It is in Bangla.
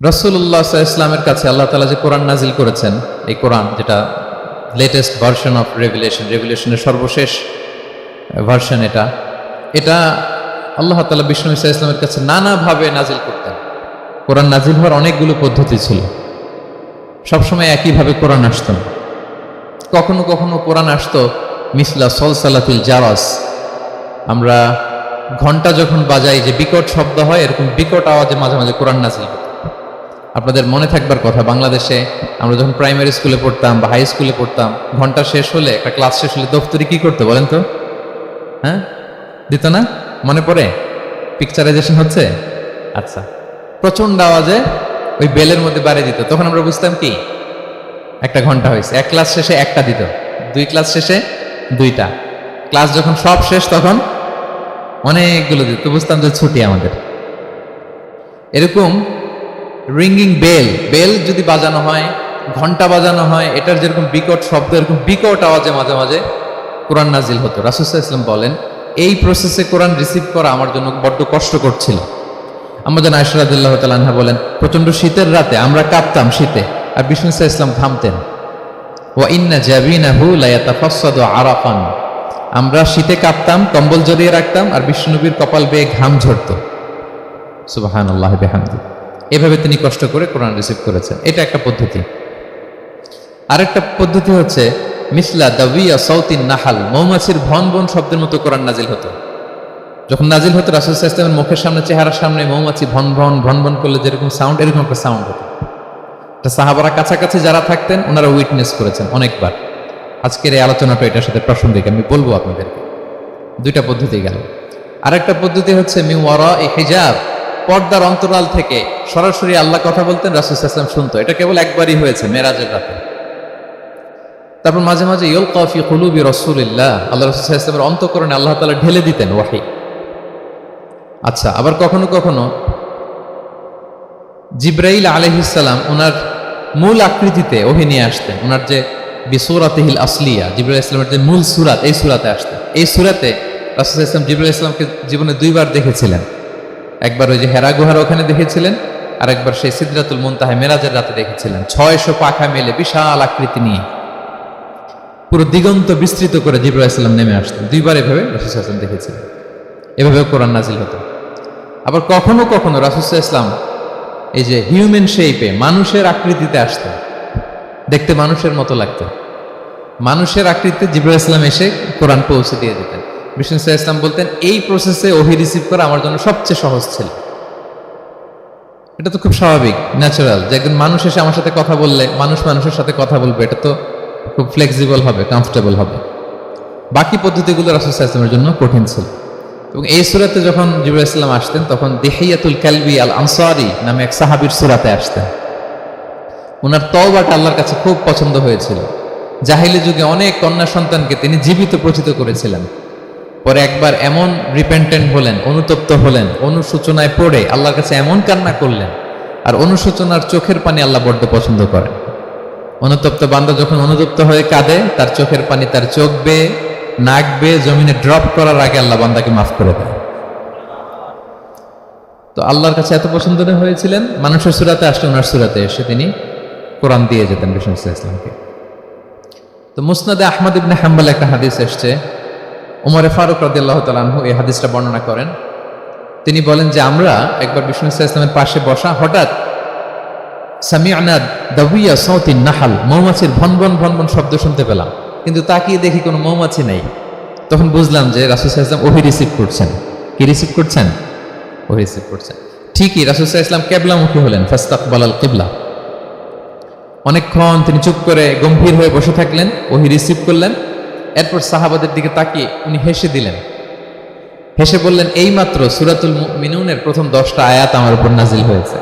রাসূলুল্লাহ সাল্লাল্লাহু আলাইহি ওয়াসাল্লামের কাছে আল্লাহ তাআলা যে কোরআন নাজিল করেছেন, এই কোরআন যেটা লেটেস্ট ভার্সন অফ রেভিলেশনের সর্বশেষ ভার্সন, এটা আল্লাহ তাআলা বিষ্ণু ঈসা আলাইহিস সালামের কাছে নানাভাবে নাজিল করতেন। কোরআন নাজিল হওয়ার অনেকগুলো পদ্ধতি ছিল, সবসময় একইভাবে কোরআন আসতো না। কখনো কখনো কোরআন আসতো মিসলা সলসালাতিল জারাস, আমরা ঘন্টা যখন বাজাই যে বিকট শব্দ হয়, এরকম বিকট আওয়াজে মাঝে মাঝে কোরআন নাজিল হতো। আপনাদের মনে থাকবার কথা, বাংলাদেশে আমরা যখন প্রাইমারি স্কুলে পড়তাম বা হাই স্কুলে পড়তাম, ঘন্টা শেষ হলে, একটা ক্লাস শেষ হলে দফতরি কি করতো বলেন তো? হ্যাঁ, দিত না? মনে পড়ে? পিকচারাইজেশন হচ্ছে? আচ্ছা, প্রচন্ড আওয়াজে ওই বেলের মধ্যে বাড়ি দিত, তখন আমরা বুঝতাম কি একটা ঘন্টা হয়েছে। এক ক্লাস শেষে একটা দিত, দুই ক্লাস শেষে দুইটা, ক্লাস যখন সব শেষ তখন অনেকগুলো দিত, বুঝতাম যে ছুটি আমাদের। এরকম রিঙ্গিং বেল যদি বাজানো হয়, ঘন্টা বাজানো হয়, এটার যেরকম বিকট শব্দ, এরকম বিকট আওয়াজে মাঝে মাঝে কোরআন নাজিল হতো। রাসূল সাল্লাল্লাহু আলাইহি ওয়াসাল্লাম বলেন, এই প্রসেসে কোরআন রিসিভ করা আমার জন্য বড্ড কষ্টকর ছিল। আম্মা জান আয়েশা রাদিয়াল্লাহু তাআলা আনহা বলেন, প্রচন্ড শীতের রাতে আমরা কাঁপতাম শীতে, আর বিষ্ণু সাল্লাল্লাহু আলাইহি ওয়াসাল্লাম ঘামতেন। ওয়া ইন্না জাবিনাহু লা ইয়াতাফাসসাদু আরাফান, আমরা শীতে কাঁপতাম, কম্বল জড়িয়ে রাখতাম, আর বিষ্ণুনবীর কপাল বেয়ে ঘাম ঝরতো। সুবহানাল্লাহি বিহামদিহি। এভাবে তিনি কষ্ট করে কোরআন রিসিভ করেছেন, এটা একটা পদ্ধতি। আরেকটা পদ্ধতি হচ্ছে মিসলা দাবিয়া সাউতিন নাহাল, মৌমাছির ভন ভন শব্দের মতো কোরআন নাজিল হতো। যখন নাজিল হতো, রাসূল সাল্লাল্লাহু আলাইহি ওয়াসাল্লামের মুখের সামনে, চেহারার সামনে মৌমাছি ভন ভন করলে যেরকম সাউন্ড, এরকম একটা সাউন্ড হতো। এটা সাহাবারা কাছাকাছি যারা থাকতেন ওনারা উইটনেস করেছেন অনেকবার। আজকের এই আলোচনাটা এটার সাথে প্রাসঙ্গিক, আমি বলবো আপনাদেরকে। দুইটা পদ্ধতি গেল। আরেকটা পদ্ধতি হচ্ছে মিন ওয়ারাই হিজাব, পর্দার অন্তরাল থেকে সরাসরি আল্লাহ কথা বলতেন, রাসূল সাল্লাল্লাহু আলাইহি ওয়াসাল্লাম শুনতো। এটা কেবল একবারই হয়েছে, মেরাজের রাতে। তারপর মাঝে মাঝে ইউলকা ফি কুলুবি রাসূলিল্লাহ, আল্লাহ রাসূল সাল্লাল্লাহু আলাইহি ওয়াসাল্লামের অন্তঃকরণে আল্লাহ তাআলা ঢেলে দিতেন ওয়াহী। আচ্ছা, আবার কখনো কখনো জিবরাইল আলাইহিস সালাম ওনার মূল আকৃতিতে ওহী নিয়ে আসতেন। ওনার যে বিসূরাতিহিল আসলিয়া, জিবরাইল আলাইহিস সালামের যে মূল সূরাত, এই সূরাতে আসতেন। এই সূরাতে রাসূল সাল্লাল্লাহু আলাইহি ওয়াসাল্লাম জিবরাইল আলাইহিস সালামকে জীবনে দুইবার দেখেছিলেন। একবার ওই যে হেরা গুহার ওখানে দেখেছিলেন, আর একবার সেই সিদরাতুল মুনতাহা মেরাজের রাতে দেখেছিলেন। 600 পাখা মেলে বিশাল আকৃতি নিয়ে পুরো দিগন্ত বিস্তৃত করে জিবরাইল আলাইহিস সালাম নেমে আসতেন। দুইবার এভাবে রাসূল সাল্লাল্লাহু আলাইহি ওয়াসাল্লাম দেখেছিলেন। এভাবে কোরআন নাজিল হতো। আবার কখনো কখনো রাসূল সাল্লাল্লাহু আলাইহি ওয়াসাল্লাম এই যে হিউম্যান শেপে, মানুষের আকৃতিতে আসতেন, দেখতে মানুষের মতো লাগতো। মানুষের আকৃতিতে জিবরাইল আলাইহিস সালাম এসে কোরআন পৌঁছে দিয়ে দিতেন। বিষ্ণু সাল্লাল্লাহু আলাইহি ওয়াসাল্লাম বলতেন, এই প্রসেসে ওহী রিসিভ করা আমার জন্য সবচেয়ে সহজ ছিল। এটা তো খুব স্বাভাবিক, ন্যাচারাল, যে একজন মানুষ এসে আমার সাথে কথা বললে, মানুষ মানুষের সাথে কথা বলবে, এটা তো খুব ফ্লেক্সিবল হবে, কমফোর্টেবল হবে। বাকি পদ্ধতিগুলো রাসূল সাল্লাল্লাহু আলাইহি ওয়াসাল্লামের জন্য কঠিন ছিল। এবং এই সূরাতে যখন জিবরাইল আলাইহিস সালাম আসতেন, তখন দিহিয়াতুল কালবি আল আনসারী নামে এক সাহাবীর সূরাতে আসতেন। ওনার তওবাটা আল্লাহর কাছে খুব পছন্দ হয়েছিল। জাহিলি যুগে অনেক কন্যা সন্তানকে তিনি জীবিত প্রচিত করেছিলেন। পরে একবার এমন রিপেন্টেন্ট হলেন, অনুতপ্ত হলেন, অনুশোচনায় পড়ে আল্লাহর কাছে এমন কান্না করলেন। আর অনুশোচনার চোখের পানি আল্লাহ বড্ড পছন্দ করেন। অনুতপ্ত বান্দা যখন অনুতপ্ত হয়ে কাঁদে, তার চোখের পানি তার চোখ বেয়ে, নাক বেয়ে জমিনে ড্রপ করার আগে আল্লাহ বান্দাকে মাফ করে দেয়। তো আল্লাহর কাছে এত পছন্দ হয়েছিলেন, মানুষের সূরাতে আসলে ওনার সূরাতে এসে তিনি কোরআন দিয়ে যেতেন বিষ্ণু সাল্লাল্লাহু আলাইহি ওয়াসাল্লামকে। তো মুসনাদে আহমদ ইবনে হাম্বল একটা হাদিস এসছে, ওমর ফারুক রাদিয়াল্লাহু তাআলা আনহু এই হাদিসটা বর্ণনা করেন। তিনি বলেন যে আমরা একবার বিষ্ণু সাল্লাল্লাহু আলাইহি ওয়াসাল্লামের পাশে বসা, হঠাৎ সামি'না দাবিয়া সাউতিন নাহাল, মৌমাছির ভন ভন শব্দ শুনতে পেলাম, কিন্তু তাকিয়ে দেখি কোনো মৌমাছি নেই। তখন বুঝলাম যে রাসূল সাল্লাল্লাহু আলাইহি ওয়াসাল্লাম ওহী রিসিভ করছেন। কি রিসিভ করছেন? ওহী রিসিভ করছেন। ঠিকই রাসূল সাল্লাল্লাহু আলাইহি ওয়াসাল্লাম কিবলামুখী হলেন, ফাস্তাকবালাল কিবলা। অনেকক্ষণ তিনি চুপ করে গম্ভীর হয়ে বসে থাকলেন, ওহী রিসিভ করলেন। এরপর সাহাবাদের দিকে তাকিয়ে উনি হেসে দিলেন। হেসে বললেন, এইমাত্র সূরাতুল মুমিনুনের প্রথম 10টা আয়াত আমার উপর নাজিল হয়েছে।